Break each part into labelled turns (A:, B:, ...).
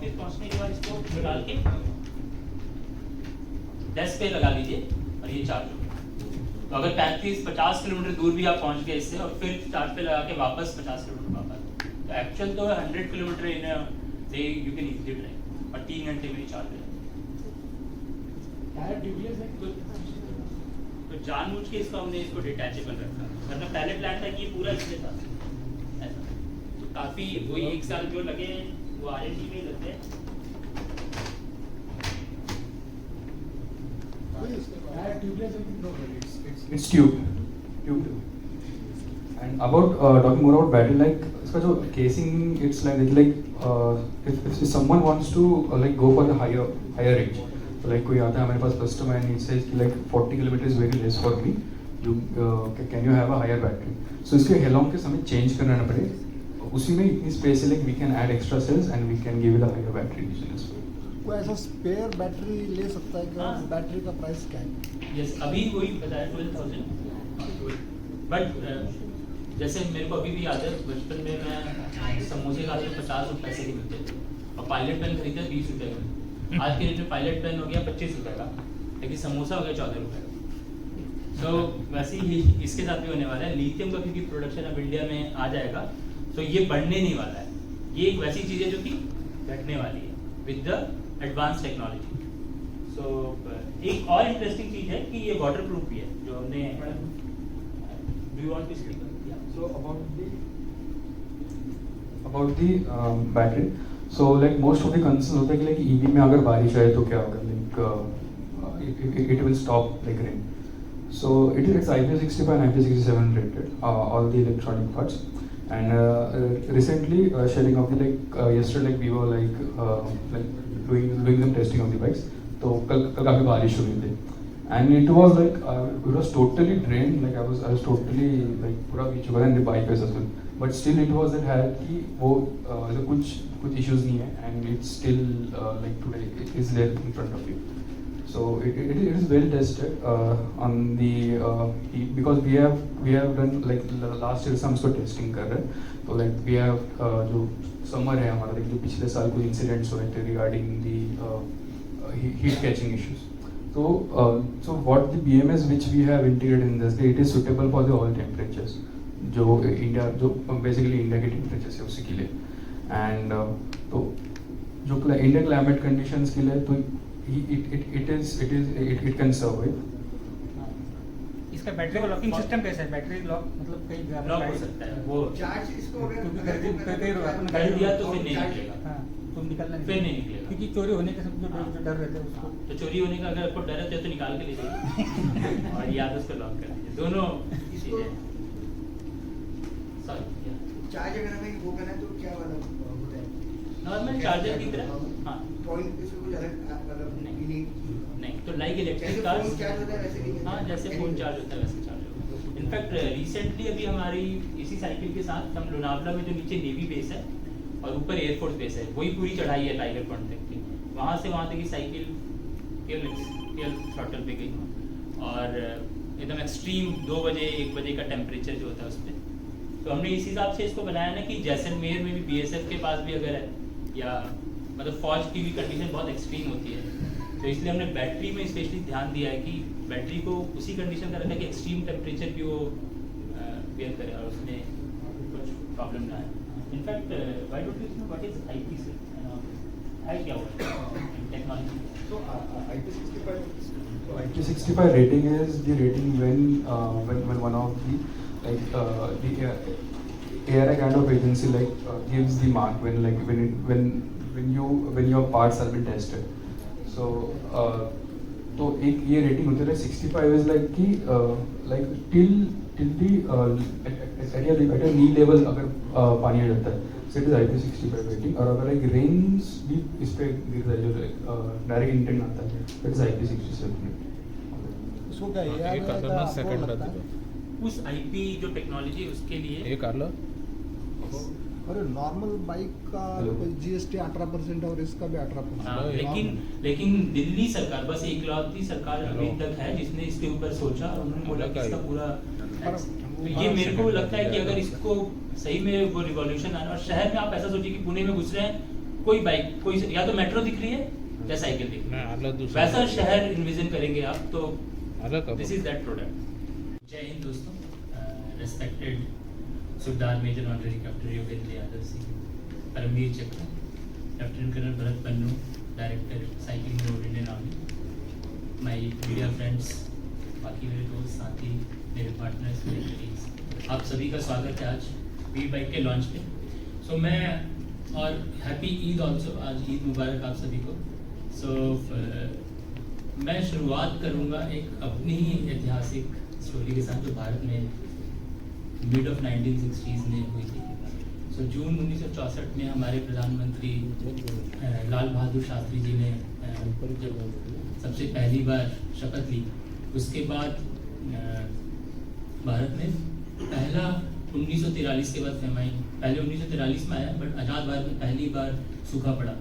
A: Office पहुंचने के बाद इसको निकाल के डेस्क पे लगा लीजिए और ये चार्ज होगा। तो अगर 35-50 किलोमीटर दूर भी आप पहुंच गए इससे और फिर चार्ज पे लगा के वापस 50 किलोमीटर वापस, तो एक्चुअल तो 100 kilometre in day you can easily drive और 3 घंटे में ही चार्ज हो जाता है। तो जानबूझ के इसको हमने इसको डिटैचेबल रखा, वरना पहले प्लान था कि ये पूरा इसके साथ ऐसा। तो काफ़ी वही 1 साल जो लगे वो R&D में ही लगते हैं।
B: It's tube. And about talking more about battery, like इसका जो casing, it's if someone wants to like go for the higher range, so like कोई आता है हमारे पास customer and he says like 40 kilometers is very less for me. Can you have a higher battery? So इसके हेलोंग के समय change करना ना पड़े, उसी में इतनी space है like we can add extra cells and we can give it a higher battery resilience.
C: कोई ऐसा स्पेयर बैटरी ले सकता है क्या? बैटरी का प्राइस क्या है?
A: यस, अभी वही बताया 12,000। बट जैसे मेरे को अभी भी याद है, बचपन में मैं समोसे खाते 50 पैसे के मिलते थे और पायलट पेन खरीदते 20 रुपये में। आज के डेट में पायलट पेन हो गया 25 रुपये का, लेकिन समोसा हो गया 14 रुपये का। तो वैसे ही इसके साथ भी होने वाला है। लिथियम का क्योंकि प्रोडक्शन अब इंडिया में आ जाएगा, तो ये बढ़ने नहीं वाला है। ये एक वैसी चीज़ है जो कि घटने वाली है विद द एडवांस टेक्नोलॉजी। सो एक और इंटरेस्टिंग चीज़ है कि ये वाटर प्रूफ भी है, जो हमने do you want to speak?
B: So about the battery, so like most of the concerns होता है कि like EV में अगर बारिश आए तो क्या होगा, like it will stop like rain. So it's IP65 and IP67 rated, all the electronic parts. And recently sharing of the like yesterday like we were like doing some testing of the bikes. तो कल काफ़ी बारिश हुई थी and it was like it was totally drained, like I was totally like पूरा बीच चुका था and the bike was as well, but still it was that had कि वो ऐसे कुछ issues नहीं है and it's still like today it is there in front of you. So it is well tested on the because we have done like last year some sort of testing कर रहे हैं, तो like we have जो summer है हमारा, like जो पिछले साल कुछ incidents हुए थे regarding the heat catching issues. So what the BMS which we have integrated in this, it is suitable for the all temperatures, जो इंडिया जो basically इंडिया के temperatures है उसी के लिए, and तो जो इंडिया क्लाइमेट कंडीशंस के लिए तो it can survive.
D: इसका बैटरी का लॉकिंग सिस्टम कैसा है? बैटरी लॉक मतलब कहीं
A: लॉक हो सकता है वो,
E: चार्ज इसको अगर
A: कर दिया तो फिर नहीं निकलेगा।
D: हाँ, तो निकलना
A: फिर नहीं निकलेगा,
D: क्योंकि चोरी होने का सब जो डर रहता है उसको।
A: तो चोरी होने का अगर आपको डर है तो निकाल के ले जाइए और या तो उसको लॉक कर दीजिए, दोनों चीजें। सॉरी,
E: चार्ज अगर हमें वो करना है तो क्या वाला होता है?
A: नॉर्मल चार्जर की तरह। हाँ,
E: पॉइंट पे से कुछ अलग मतलब
A: नहीं तो लाइक इलेक्ट्रिक कार
E: चार्ज होता है वैसे नहीं।
A: हाँ, जैसे फोन चार्ज होता है वैसे चार्ज होगा। इनफैक्ट रिसेंटली अभी हमारी इसी साइकिल के साथ हम लोनावला में जो नीचे नेवी बेस है और ऊपर एयरफोर्स बेस है, वही पूरी चढ़ाई है टाइगर पॉइंट तक की, वहाँ से वहाँ तक की साइकिल केवल थ्रॉटल पे गई और एकदम एक्सट्रीम 2 बजे 1 बजे का टेम्परेचर जो होता है उस पर। तो हमने इस हिसाब से इसको बनाया ना कि जैसलमेर में भी BSF के पास भी अगर है या मतलब फौज की भी कंडीशन बहुत एक्सट्रीम होती है, तो इसलिए हमने बैटरी में स्पेशली ध्यान दिया है कि बैटरी को उसी कंडीशन का रखा है कि एक्सट्रीम टेम्परेचर भी वो बेयर करे और उसमें कुछ प्रॉब्लम ना आए। In fact why don't you know what is IP6 है क्या हुआ technology?
B: So IP65 rating is the rating when one of the like the ARI kind of agency like gives the mark when your parts have been tested. So तो एक ये rating होती है 65 is like कि like till the eight knee level अगर पानी आ जाता है, so it is IP65 rating. और अगर लाइक रेन्स भी इस पे गिर रहा है जो डायरेक्ट इंटेंट आता है, that is IP67 रेटिंग।
C: इसको क्या यार
F: एक करना सेकंड रहता है
A: उस IP जो टेक्नोलॉजी उसके लिए
F: ये कर लो।
C: अरे नॉर्मल बाइक का GST 18% और इसका भी 18%।
A: हाँ, लेकिन दिल्ली सरकार बस इकलौती सरकार अभी तक है जिसने इसके ऊपर सोचा और उन्होंने बोला कि इसका पूरा तो ये मेरे को लगता है कि अगर इसको सही में वो रिवॉल्यूशन आना, और शहर में आप ऐसा सोचिए कि पुणे में घुस रहे हैं कोई बाइक, कोई या तो मेट्रो दिख रही है या साइकिल दिख रही है, वैसा शहर इन्विजन करेंगे आप, तो दिस इज दैट प्रोडक्ट। जय हिंद दोस्तों, respected Subedar major honorary captain Yogendra Yadav Singh, Paramvir Chakra, lieutenant colonel Bharat Pannu, director cycling road Indian army, my media friends, बाकी मेरे दोस्त साथी, मेरे पार्टनर्स, मेरे कलीग्स, आप सभी का स्वागत है आज वी बाइक के लॉन्च पे। सो मैं और हैप्पी ईद ऑल्सो, आज ईद मुबारक आप सभी को। सो मैं शुरुआत करूँगा एक अपनी ही ऐतिहासिक स्टोरी के साथ जो भारत में मिड ऑफ 1960s में हुई थी। सो जून 1964 में हमारे प्रधानमंत्री लाल बहादुर शास्त्री जी ने जब सबसे पहली बार शपथ ली, उसके बाद भारत में पहला 1943 के बाद फेमाइन, पहले 1943 में आया बट आज़ाद भारत में पहली बार सूखा पड़ा।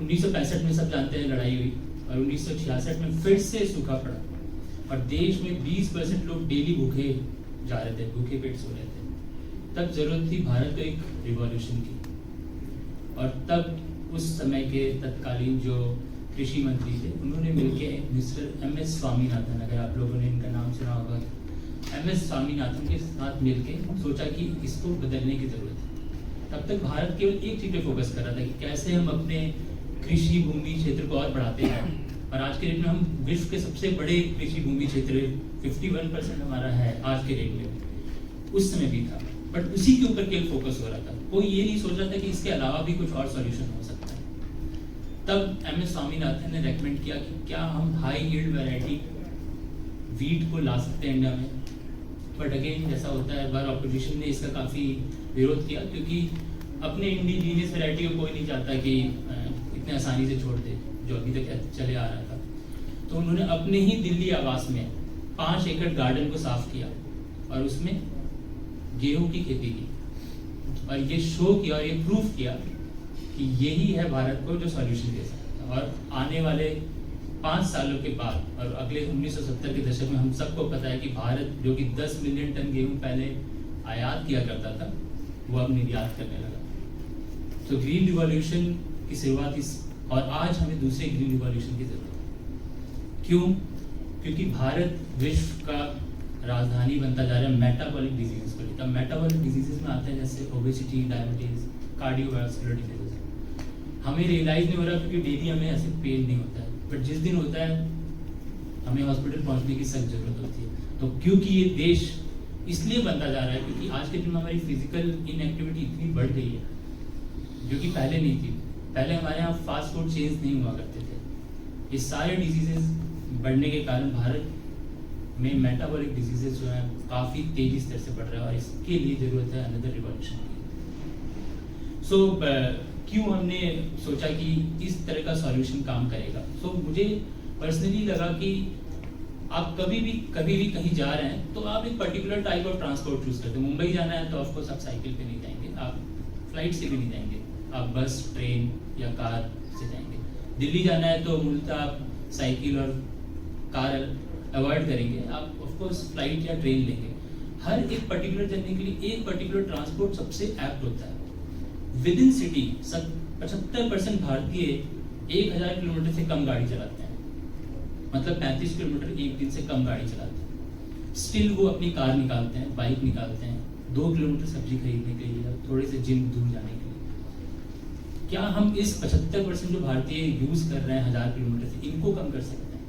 A: 1965 में सब जानते हैं लड़ाई हुई और 1966 में फिर से सूखा पड़ा और देश में 20% लोग डेली भूखे जा रहे थे, भूखे पेट सो रहे थे। तब जरूरत थी भारत को एक रिवॉल्यूशन की, और तब उस समय के तत्कालीन जो कृषि मंत्री थे उन्होंने मिलके मिस्टर MS स्वामीनाथन, अगर आप लोगों ने इनका नाम सुना होगा, MS स्वामीनाथन के साथ मिलके सोचा कि इसको बदलने की जरूरत है। तब तक भारत केवल एक चीज पे फोकस कर रहा था कि कैसे हम अपने कृषि भूमि क्षेत्र को और बढ़ाते हैं, और आज के डेट में हम विश्व के सबसे बड़े कृषि भूमि क्षेत्र 51% हमारा है आज के डेट में, उस समय भी था, बट उसी के ऊपर केवल फोकस हो रहा था। कोई ये नहीं सोच रहा था कि इसके अलावा भी कुछ और सॉल्यूशन हो सकता है। तब MS स्वामीनाथन ने रेकमेंड किया कि क्या हम हाई यील्ड वैरायटी वीट को ला सकते हैं इंडिया में, बट अगेन जैसा होता है बार ऑपोजिशन ने इसका काफ़ी विरोध किया, क्योंकि अपने इंडिजीनियस वैरायटी को कोई नहीं चाहता कि इतने आसानी से छोड़ दे जो अभी तक चले आ रहा था। तो उन्होंने अपने ही दिल्ली आवास में 5 एकड़ गार्डन को साफ किया और उसमें गेहूं की खेती की, और ये शो किया और ये प्रूव किया कि यही है भारत को जो सॉल्यूशन दे सकता है। और आने वाले 5 सालों के बाद और अगले 1970 के दशक में हम सबको पता है कि भारत जो कि 10 मिलियन टन गेहूं पहले आयात किया करता था, वो अब निर्यात करने लगा। तो ग्रीन रिवॉल्यूशन की शुरुआत इस, और आज हमें दूसरे ग्रीन रिवॉल्यूशन की जरूरत है। क्यों? क्योंकि भारत विश्व का राजधानी बनता जा रहा है मेटाबॉलिक डिजीजेस को लेकर। मेटाबॉलिक डिजीजेस में आते हैं जैसे ओबेसिटी, डायबिटीज, कार्डियोवास्कुलर डिजीज। हमें रियलाइज नहीं हो रहा क्योंकि डेली हमें ऐसे पेन नहीं होता है, बट जिस दिन होता है हमें हॉस्पिटल पहुंचने की सख्त जरूरत होती है। तो क्योंकि ये देश इसलिए बनता जा रहा है क्योंकि आज के दिन में हमारी फिजिकल इनएक्टिविटी इतनी बढ़ गई है जो कि पहले नहीं थी। पहले हमारे यहाँ फास्ट फूड चेंज नहीं हुआ करते थे। ये सारे डिजीजेस बढ़ने के कारण भारत में मेटाबॉलिक डिजीजेस जो हैं काफ़ी तेजी स्तर से बढ़ रहा है, और इसके लिए ज़रूरत है अनदर रिवॉल्यूशन की। सो क्यों हमने सोचा कि इस तरह का सॉल्यूशन काम करेगा। सो मुझे पर्सनली लगा कि आप कभी भी कहीं जा रहे हैं तो आप एक particular type of transport choose करते हैं। मुंबई जाना है तो ऑफकोर्स आप साइकिल पे नहीं जाएंगे, आप फ्लाइट से भी नहीं जाएंगे, आप बस, ट्रेन या कार से जाएंगे। दिल्ली जाना है तो मूलतः आप साइकिल और कार अवॉइड करेंगे, आप ऑफकोर्स फ्लाइट या ट्रेन लेंगे। हर एक पर्टिकुलर जर्नी के लिए एक पर्टिकुलर ट्रांसपोर्ट सबसे एप्ट होता है। विद इन सिटी 75% भारतीय 1000 किलोमीटर से कम गाड़ी चलाते हैं, मतलब 35 किलोमीटर एक दिन से कम गाड़ी चलाते हैं। स्टिल वो अपनी कार निकालते हैं, बाइक निकालते हैं 2 किलोमीटर सब्जी खरीदने के लिए या थोड़े से जिम दूर जाने के लिए। क्या हम इस 75% जो भारतीय यूज कर रहे हैं 1000 किलोमीटर से, इनको कम कर सकते हैं?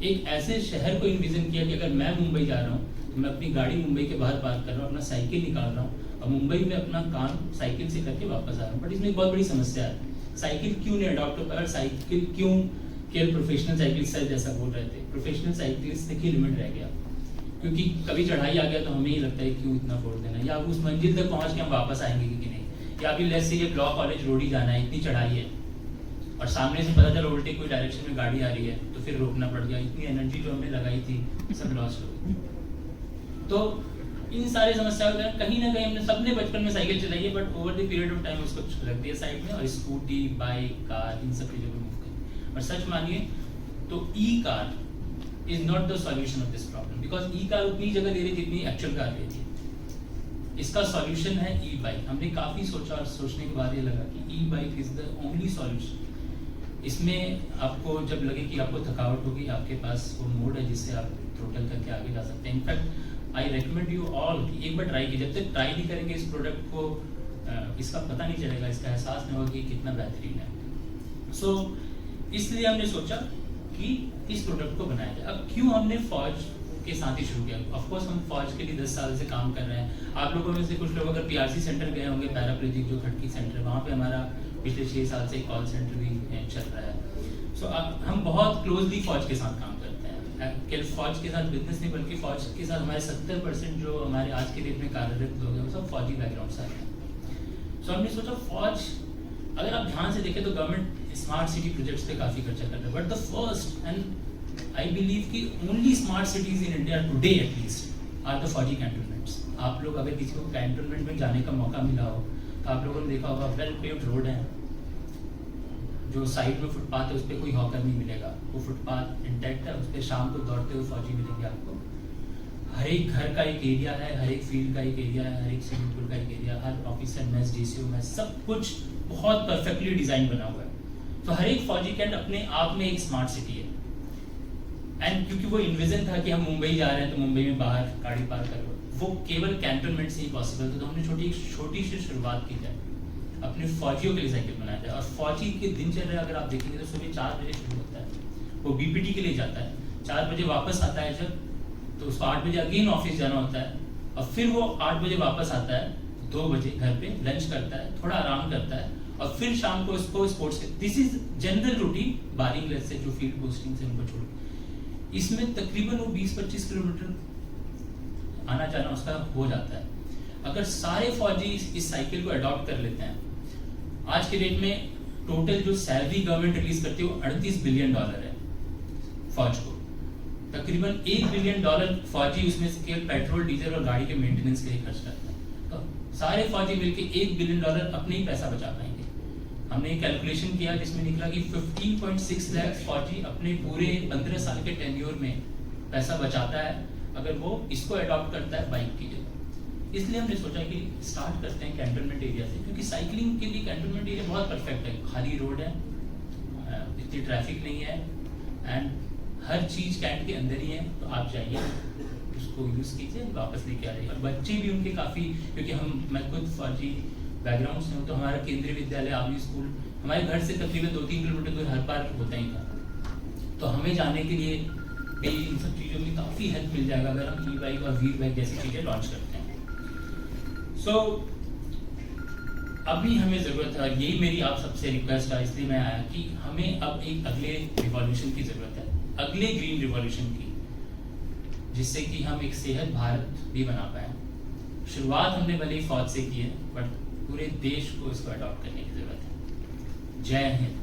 A: एक ऐसे शहर को इन्विजन किया कि अगर मैं मुंबई जा रहा हूँ तो मैं अपनी गाड़ी मुंबई के बाहर पार्क कर रहा हूँ, अपना साइकिल निकाल रहा हूँ और मुंबई में अपना काम साइकिल से करके वापस आ रहा हूँ। बट इसमें एक बहुत बड़ी समस्या है, साइकिल क्यों नहीं अडॉप्ट हो पाया? साइकिल क्यों केवल प्रोफेशनल साइकिल जैसा बोल रहे थे, प्रोफेशनल साइकिलिस्ट तक ही लिमिट रह गया, क्योंकि कभी चढ़ाई आ गया तो हमें ही लगता है क्यों इतना फोड़ देना, या उस मंजिल तक पहुंच के हम वापस आएंगे कि नहीं, या अभी लेट्स से ये लॉ कॉलेज रोड ही जाना है, इतनी चढ़ाई है और सामने से पता चला उल्टे कोई डायरेक्शन में गाड़ी आ रही है तो फिर रोकना पड़ गया, इतनी एनर्जी जो हमने लगाई थी सब लॉस्ट हो गई। तो इन सारी समस्याओं के कहीं ना कहीं हमने सबने बचपन में साइकिल चलाई है, but over the period of time उसको रख दिया साइड में और स्कूटी, बाइक, कार, इन सब चीज़ों में मूव करें। और सच मानिए तो e car is not the solution of this problem, because e car उतनी जगह ले रही थी जितनी एक्चुअल कार ले रही है। इसका सॉल्यूशन है ई बाइक। हमने काफ़ी सोचा और सोचने के बाद ये लगा कि e bike is the only solution. इसमें आपको जब लगे कि आपको थकावट होगी, आपके पास वो मोड है जिससे आप थ्रोटल करके आगे जा सकते हैं। In fact I recommend you all कि एक बार ट्राई कीजिए। जब तक ट्राई नहीं करेंगे इस प्रोडक्ट को इसका पता नहीं चलेगा, इसका एहसास नहीं होगा कि कितना बेहतरीन है। सो इसलिए हमने सोचा कि इस प्रोडक्ट को बनाया जाए। अब क्यों हमने फौज के साथ ही शुरू किया? ऑफ कोर्स हम फौज के लिए 10 साल से काम कर रहे हैं। आप लोगों में से कुछ लोग अगर पीआरसी सेंटर गए होंगे, पैराप्लेजिक जो खड़की सेंटर है, वहाँ पे हमारा पिछले 6 साल से कॉल सेंटर भी चल रहा है। सो हम बहुत क्लोजली फौज के साथ काम करते हैं। केवल फौज के साथ बिजनेस नहीं, बल्कि फौज के साथ हमारे 70% जो हमारे आज के डेट में कार्यरत लोग हैं वो सब फौजी बैकग्राउंड से आते हैं। सो हमने सोचा फौज, अगर आप ध्यान से देखें तो गवर्नमेंट स्मार्ट सिटी प्रोजेक्ट्स पे काफ़ी खर्चा कर रहा है, but the first and I believe कि only smart cities in India today at least are the फौजी कैंटोनमेंट्स। आप लोग अगर किसी को कैंटोनमेंट में जाने का मौका मिला हो तो आप लोगों ने देखा होगा वेल पेव्ड रोड है, जो साइड में फुटपाथ है उस पर कोई हॉकर नहीं मिलेगा, वो फुटपाथ इंटैक्ट है, उस पर शाम को दौड़ते हुए फौजी मिलेंगे आपको। हर एक घर का एक एरिया है, हर एक फील्ड का एक एरिया है, हर एक स्विमिंग पूल का एक एरिया, हर ऑफिसर मेस, डीसीओ मेस, सब कुछ बहुत परफेक्टली डिजाइन बना हुआ है। तो हर एक फौजी कैंट अपने आप में एक स्मार्ट सिटी है। एंड क्योंकि वो इन्विजन था कि हम मुंबई जा रहे हैं तो मुंबई में बाहर गाड़ी पार करो, वो केवल कैंटोनमेंट से ही पॉसिबल था। तो हमने छोटी सी शुरुआत की जाए, अपने फौजियों के लिए साइकिल बनाया जाए। और फौजी के दिनचर्या अगर आप देखेंगे तो सुबह 4 बजे शुरू होता है, वो बीपीटी के लिए जाता है, 4 बजे वापस आता है जब, तो उसको 8 बजे अगेन ऑफिस जाना होता है, और फिर वो 8 बजे वापस आता है, 2 बजे घर पे लंच करता है, थोड़ा आराम करता है, और फिर शाम को इसको स्पोर्ट्स के, this is general routine barring less से जो फील्ड पोस्टिंग से उनको छोड़। इसमें तकरीबन वो 20-25 किलोमीटर आना जाना उसका हो जाता है। अगर सारे फौजी इस साइकिल को अडॉप्ट कर लेते हैं, आज के डेट में टोटल जो सैलरी गवर्नमेंट रिलीज करती है वो $38 बिलियन है फौज को। तकरीबन $1 बिलियन फौजी उसमें से केवल पेट्रोल, डीजल और गाड़ी के मेंटेनेंस के लिए खर्च करता है। तो सारे फौजी मिलके $1 बिलियन अपने ही पैसा बचा पाएंगे। हमने एक कैलकुलेशन किया जिसमें निकला कि 15.6 लाख फौजी अपने पूरे 15 साल के टेन्योर में पैसा बचाता है अगर वो इसको अडॉप्ट करता है बाइक की जगह। इसलिए हमने सोचा कि स्टार्ट करते हैं कैंटोनमेंट एरिया से, क्योंकि साइकिलिंग के लिए कैंटोनमेंट एरिया बहुत परफेक्ट है। खाली रोड है, इतनी ट्रैफिक नहीं है, एंड हर चीज़ कैंट के अंदर ही है। तो आप जाइए, उसको यूज़ कीजिए, वापस लेके आ जाइए। और बच्चे भी उनके काफ़ी, क्योंकि मैं खुद फौजी बैकग्राउंड से हूँ, तो हमारा केंद्रीय विद्यालय आर्मी स्कूल हमारे घर से तकरीबन 2-3 किलोमीटर दूर हर बार होता ही था। तो हमें जाने के लिए भी इन सब चीज़ों में काफ़ी हेल्प मिल जाएगा अगर हम ई बाइक और व्हील बाइक जैसी चीज़ें लॉन्च करते हैं। सो अभी हमें ज़रूरत है, यही मेरी आप सबसे रिक्वेस्ट है, इसलिए मैं आया कि हमें अब एक अगले रिवॉल्यूशन की ज़रूरत है, अगले ग्रीन रिवॉल्यूशन की, जिससे कि हम एक सेहत भारत भी बना पाए। शुरुआत हमने भले ही फौज से की है, बट पूरे देश को इसको अडॉप्ट करने की ज़रूरत है। जय हिंद।